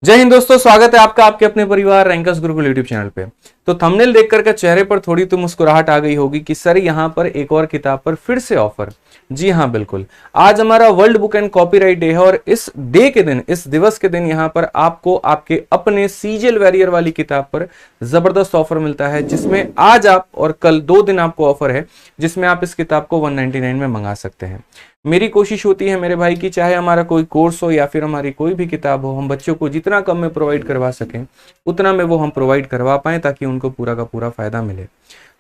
जय हिंद दोस्तों, स्वागत है आपका आपके अपने परिवार रैंकर्स गुरुकुल यूट्यूब चैनल पे। तो थंबनेल देखकर के चेहरे पर थोड़ी तो मुस्कुराहट आ गई होगी कि सर यहाँ पर एक और किताब पर फिर से ऑफर। जी हाँ, बिल्कुल। आज हमारा world book and copyright day है और इस डे के दिन, इस दिवस के दिन यहाँ पर आपको आपके अपने सीजल वैरियर वाली किताब पर जबरदस्त ऑफर मिलता है, जिसमें आज आप और कल 2 दिन आपको ऑफर है, जिसमें आप इस किताब को 199 में मंगा सकते हैं। मेरी कोशिश होती है मेरे भाई की, चाहे हमारा कोई कोर्स हो या फिर हमारी कोई भी किताब हो, हम बच्चों को जितना कम में प्रोवाइड करवा सकें उतना में वो हम प्रोवाइड करवा पाएं, ताकि उनको पूरा का पूरा फायदा मिले।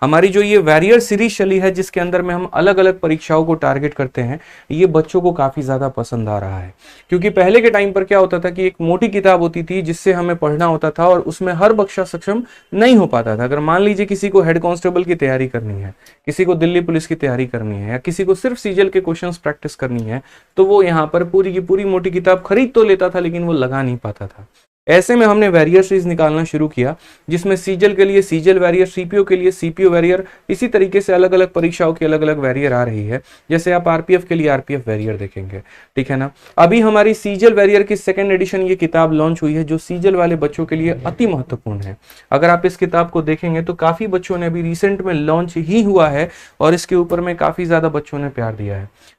हमारी जो ये वैरियर सीरीज चली है, जिसके अंदर में हम अलग अलग परीक्षाओं को टारगेट करते हैं, ये बच्चों को काफी ज्यादा पसंद आ रहा है। क्योंकि पहले के टाइम पर क्या होता था कि एक मोटी किताब होती थी जिससे हमें पढ़ना होता था और उसमें हर बच्चा सक्षम नहीं हो पाता था। अगर मान लीजिए किसी को हेड कांस्टेबल की तैयारी करनी है, किसी को दिल्ली पुलिस की तैयारी करनी है, या किसी को सिर्फ सीजल के क्वेश्चंस प्रैक्टिस करनी है, तो वो यहाँ पर पूरी की पूरी मोटी किताब खरीद तो लेता था, लेकिन वो लगा नहीं पाता था। ऐसे में हमने वैरियर सीरीज निकालना शुरू किया, जिसमें सीजल के लिए सीजल वैरियर, सीपीओ के लिए सीपीओ वैरियर, इसी तरीके से अलग अलग परीक्षाओं की अलग अलग वैरियर आ रही है। जैसे आप आरपीएफ के लिए आरपीएफ वैरियर देखेंगे, ठीक है ना। अभी हमारी सीजल वैरियर की 2nd एडिशन ये किताब लॉन्च हुई है, जो सीजल वाले बच्चों के लिए अति महत्वपूर्ण है। अगर आप इस किताब को देखेंगे तो काफी बच्चों ने अभी रिसेंट में लॉन्च ही हुआ है और इसके ऊपर में काफी ज्यादा बच्चों ने प्यार दिया है।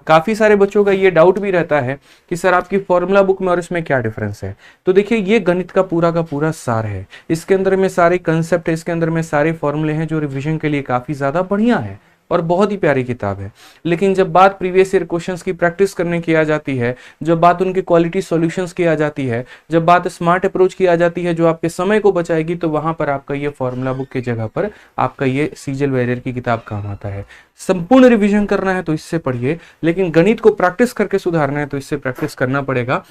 काफी सारे बच्चों का ये डाउट भी रहता है कि सर आपकी फॉर्मूला बुक में और इसमें क्या डिफरेंस है। तो देखिए, ये गणित का पूरा सार है। इसके अंदर में सारे कंसेप्ट है, इसके अंदर में सारे फॉर्मूले हैं, जो रिवीजन के लिए काफी ज्यादा बढ़िया है और बहुत ही प्यारी किताब है। लेकिन जब बात प्रीवियस ईयर क्वेश्चंस की प्रैक्टिस करने की आ जाती है, जब बात उनके क्वालिटी सॉल्यूशंस की आ जाती है, जब बात स्मार्ट अप्रोच की आ जाती है जो आपके समय को बचाएगी, तो वहां पर आपका ये फॉर्मूला बुक की जगह पर आपका ये सीजल वैरियर की किताब काम आता है। संपूर्ण रिवीजन करना है तो इससे पढ़िए, लेकिन गणित को प्रैक्टिस करके सुधारना है तो इससे प्रैक्टिस करना पड़ेगा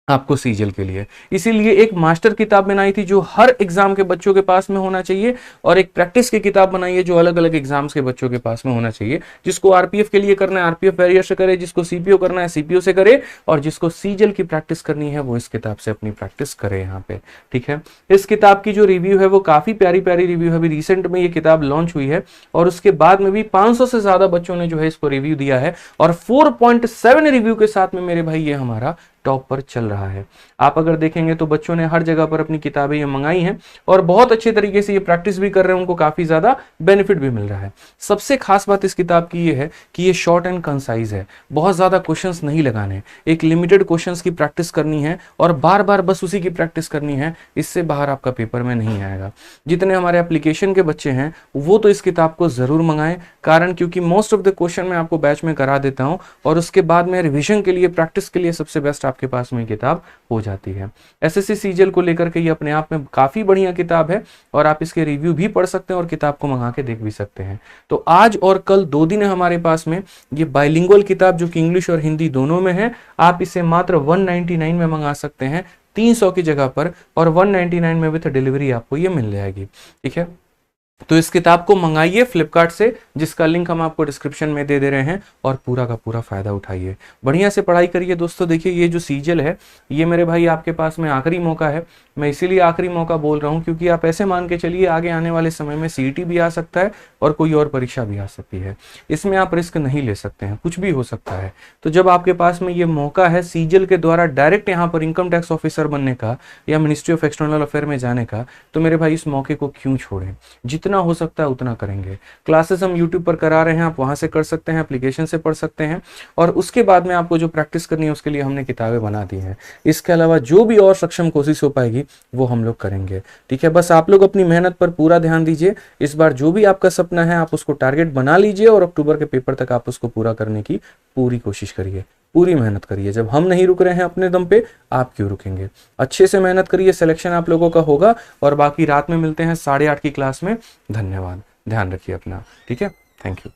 आपको सीजल के लिए। इसीलिए एक मास्टर किताब बनाई थी जो हर एग्जाम के बच्चों के पास में होना चाहिए, और एक प्रैक्टिस की किताब बनाई है जो अलग अलग एग्जाम्स के बच्चों के पास में होना चाहिए। जिसको आरपीएफ के लिए करना है आरपीएफ वैरियर से करे, जिसको सीपीओ करना है सीपीओ से करे, और जिसको सीजल की प्रैक्टिस करनी है वो इस किताब से अपनी प्रैक्टिस करे यहाँ पे, ठीक है। इस किताब की जो रिव्यू है वो काफी प्यारी प्यारी रिव्यू है। अभी रिसेंट में ये किताब लॉन्च हुई है और उसके बाद में भी 500 से ज्यादा बच्चों ने जो है इसको रिव्यू दिया है, और 4.7 रिव्यू के साथ में मेरे भाई ये हमारा टॉप पर चल रहा है। आप अगर देखेंगे तो बच्चों ने हर जगह पर अपनी किताबें ये मंगाई हैं और बहुत अच्छे तरीके से ये प्रैक्टिस भी कर रहे हैं, उनको काफी ज्यादा बेनिफिट भी मिल रहा है। सबसे खास बात इस किताब की ये है कि ये शॉर्ट एंड कंसाइज है, बहुत ज्यादा क्वेश्चंस नहीं लगाने, एक लिमिटेड क्वेश्चंस की प्रैक्टिस करनी है और बार बार बस उसी की प्रैक्टिस करनी है। इससे बाहर आपका पेपर में नहीं आएगा। जितने हमारे एप्लीकेशन के बच्चे हैं वो तो इस किताब को जरूर मंगाएं, कारण क्योंकि मोस्ट ऑफ द क्वेश्चन मैं आपको बैच में करा देता हूं और उसके बाद में रिविजन के लिए, प्रैक्टिस के लिए सबसे बेस्ट आपके पास में किताब हो जाती है। एसएससी सीजल को लेकर के ये अपने आप में काफी बढ़िया किताब है और आप इसके रिव्यू भी पढ़ सकते हैं और किताब को मंगा के देख भी सकते हैं। तो आज और कल 2 दिन है हमारे पास में ये बाइलिंगुअल किताब, जो कि इंग्लिश और हिंदी दोनों में है। आप इसे मात्र 199 में मंगा सकते हैं 300 की जगह पर, और 199 में विद डिलीवरी आपको ये मिल जाएगी, ठीक है। तो इस किताब को मंगाइए फ्लिपकार्ट से, जिसका लिंक हम आपको डिस्क्रिप्शन में दे रहे हैं, और पूरा का पूरा फायदा उठाइए, बढ़िया से पढ़ाई करिए। दोस्तों देखिए, ये जो सीजल है ये मेरे भाई आपके पास में आखिरी मौका है। मैं इसीलिए आखिरी मौका बोल रहा हूँ क्योंकि आप ऐसे मान के चलिए आगे आने वाले समय में सीईटी भी आ सकता है और कोई और परीक्षा भी आ सकती है। इसमें आप रिस्क नहीं ले सकते हैं, कुछ भी हो सकता है। तो जब आपके पास में ये मौका है सीजल के द्वारा डायरेक्ट यहाँ पर इनकम टैक्स ऑफिसर बनने का या मिनिस्ट्री ऑफ एक्सटर्नल अफेयर में जाने का, तो मेरे भाई इस मौके को क्यों छोड़ें। जितना हो सकता है उतना करेंगे। क्लासेस हम यूट्यूब पर करा रहे हैं, आप वहां से कर सकते हैं, एप्लीकेशन से पढ़ सकते हैं, और उसके बाद में आपको जो प्रैक्टिस करनी है उसके लिए हमने किताबें बना दी हैं। इसके अलावा जो भी और सक्षम कोशिश हो पाएगी वो हम लोग करेंगे, ठीक है। बस आप लोग अपनी मेहनत पर पूरा ध्यान दीजिए। इस बार जो भी आपका सपना है आप उसको टारगेट बना लीजिए और अक्टूबर के पेपर तक आप उसको पूरा करने की पूरी कोशिश करिए, पूरी मेहनत करिए। जब हम नहीं रुक रहे हैं अपने दम पे, आप क्यों रुकेंगे। अच्छे से मेहनत करिए, सिलेक्शन आप लोगों का होगा। और बाकी रात में मिलते हैं 8:30 की क्लास में। धन्यवाद, ध्यान रखिए अपना, ठीक है। Thank you.